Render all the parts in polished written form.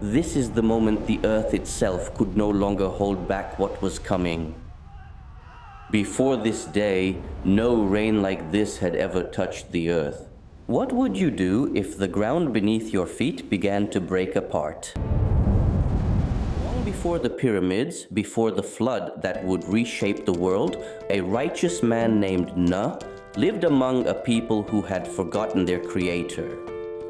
This is the moment the earth itself could no longer hold back what was coming. Before this day, no rain like this had ever touched the earth. What would you do if the ground beneath your feet began to break apart? Long before the pyramids, before the flood that would reshape the world, a righteous man named Nuh lived among a people who had forgotten their creator.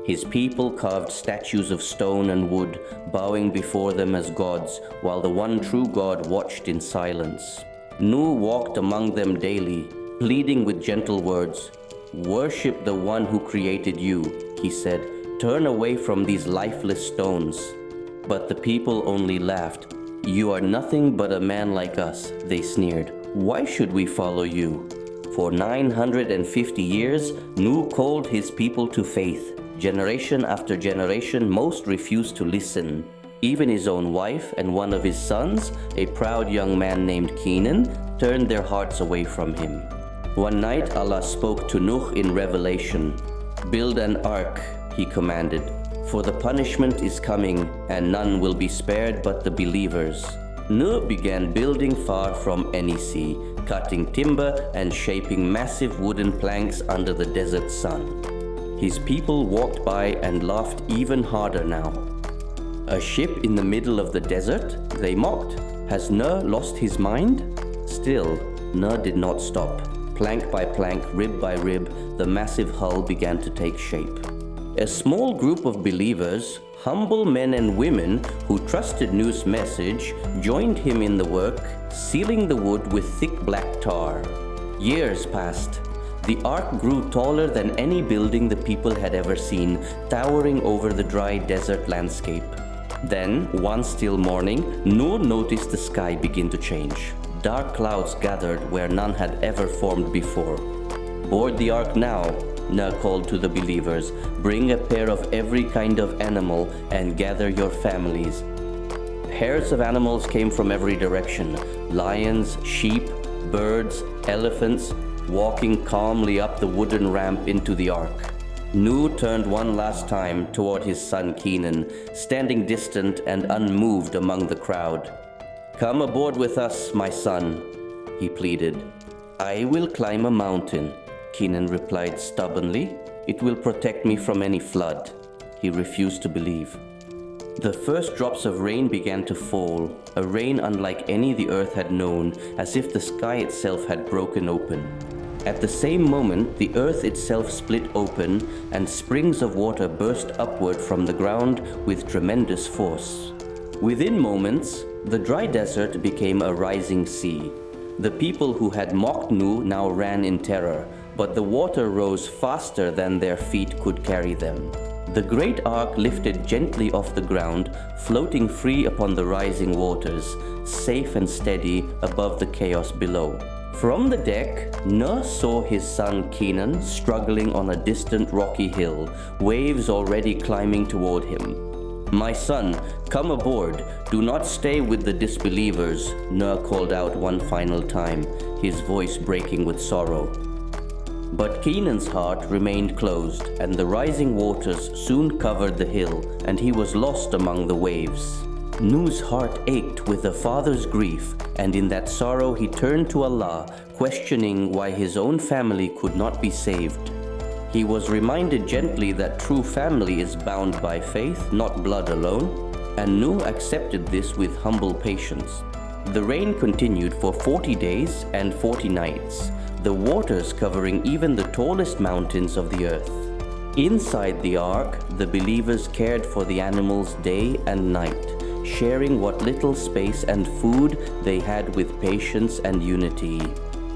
His people carved statues of stone and wood, bowing before them as gods, while the one true God watched in silence. Nuh walked among them daily, pleading with gentle words. "Worship the one who created you," he said. "Turn away from these lifeless stones." But the people only laughed. "You are nothing but a man like us," they sneered. "Why should we follow you?" For 950 years, Nuh called his people to faith. Generation after generation, most refused to listen. Even his own wife and one of his sons, a proud young man named Kenan, turned their hearts away from him. One night, Allah spoke to Nuh in revelation. "Build an ark," he commanded, "for the punishment is coming, and none will be spared but the believers." Nuh began building far from any sea, cutting timber and shaping massive wooden planks under the desert sun. His people walked by and laughed even harder now. A ship in the middle of the desert? They mocked. Has Nuh lost his mind? Still, Nuh did not stop. Plank by plank, rib by rib, the massive hull began to take shape. A small group of believers, humble men and women who trusted Nuh's message, joined him in the work, sealing the wood with thick black tar. Years passed. The ark grew taller than any building the people had ever seen, towering over the dry desert landscape. Then, one still morning, Nuh noticed the sky begin to change. Dark clouds gathered where none had ever formed before. "Board the ark now," Nuh called to the believers. "Bring a pair of every kind of animal and gather your families." Herds of animals came from every direction. Lions, sheep, birds, elephants, walking calmly up the wooden ramp into the ark. Nuh turned one last time toward his son Kenan, standing distant and unmoved among the crowd. "Come aboard with us, my son," he pleaded. "I will climb a mountain," Kenan replied stubbornly. "It will protect me from any flood." He refused to believe. The first drops of rain began to fall, a rain unlike any the earth had known, as if the sky itself had broken open. At the same moment, the earth itself split open, and springs of water burst upward from the ground with tremendous force. Within moments, the dry desert became a rising sea. The people who had mocked Nuh now ran in terror, but the water rose faster than their feet could carry them. The great ark lifted gently off the ground, floating free upon the rising waters, safe and steady above the chaos below. From the deck, Nuh saw his son Kenan struggling on a distant rocky hill, waves already climbing toward him. "My son, come aboard. Do not stay with the disbelievers," Nuh called out one final time, his voice breaking with sorrow. But Kenan's heart remained closed, and the rising waters soon covered the hill, and he was lost among the waves. Nuh's heart ached with a father's grief, and in that sorrow he turned to Allah, questioning why his own family could not be saved. He was reminded gently that true family is bound by faith, not blood alone, and Nuh accepted this with humble patience. The rain continued for 40 days and 40 nights, the waters covering even the tallest mountains of the earth. Inside the ark, the believers cared for the animals day and night, sharing what little space and food they had with patience and unity.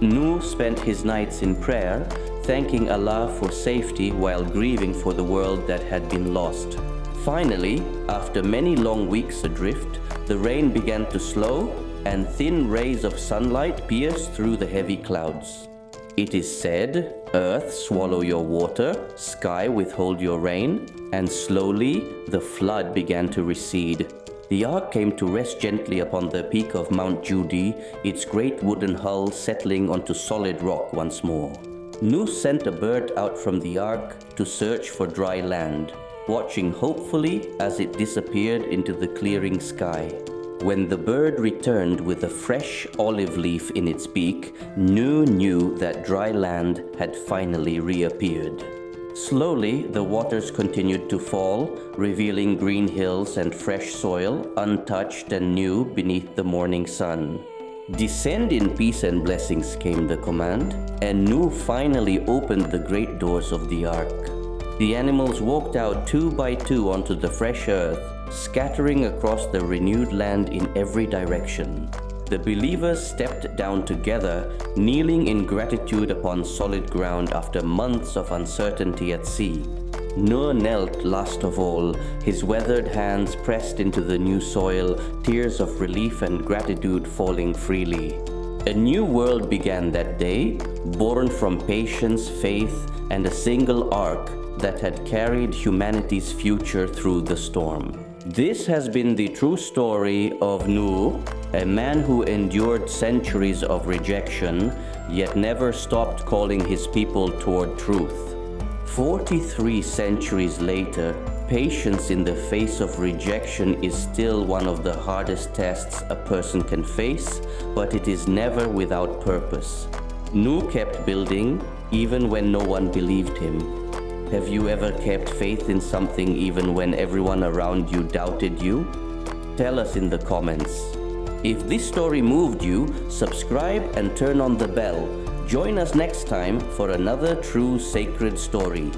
Nuh spent his nights in prayer, thanking Allah for safety while grieving for the world that had been lost. Finally, after many long weeks adrift, the rain began to slow, and thin rays of sunlight pierced through the heavy clouds. It is said, "Earth, swallow your water, sky, withhold your rain," and slowly the flood began to recede. The ark came to rest gently upon the peak of Mount Judy, its great wooden hull settling onto solid rock once more. Nuh sent a bird out from the ark to search for dry land. watching hopefully as it disappeared into the clearing sky. When the bird returned with a fresh olive leaf in its beak, Nu knew that dry land had finally reappeared. Slowly, the waters continued to fall, revealing green hills and fresh soil, untouched and new beneath the morning sun. "Descend in peace and blessings," came the command, and Nu finally opened the great doors of the ark. The animals walked out 2 by 2 onto the fresh earth, scattering across the renewed land in every direction. The believers stepped down together, kneeling in gratitude upon solid ground after months of uncertainty at sea. Noah knelt last of all, his weathered hands pressed into the new soil, tears of relief and gratitude falling freely. A new world began that day, born from patience, faith, and a single ark that had carried humanity's future through the storm. This has been the true story of Nu, a man who endured centuries of rejection, yet never stopped calling his people toward truth. 43 centuries later, patience in the face of rejection is still one of the hardest tests a person can face, but it is never without purpose. Nu kept building, even when no one believed him. Have you ever kept faith in something even when everyone around you doubted you? Tell us in the comments. If this story moved you, subscribe and turn on the bell. Join us next time for another true sacred story.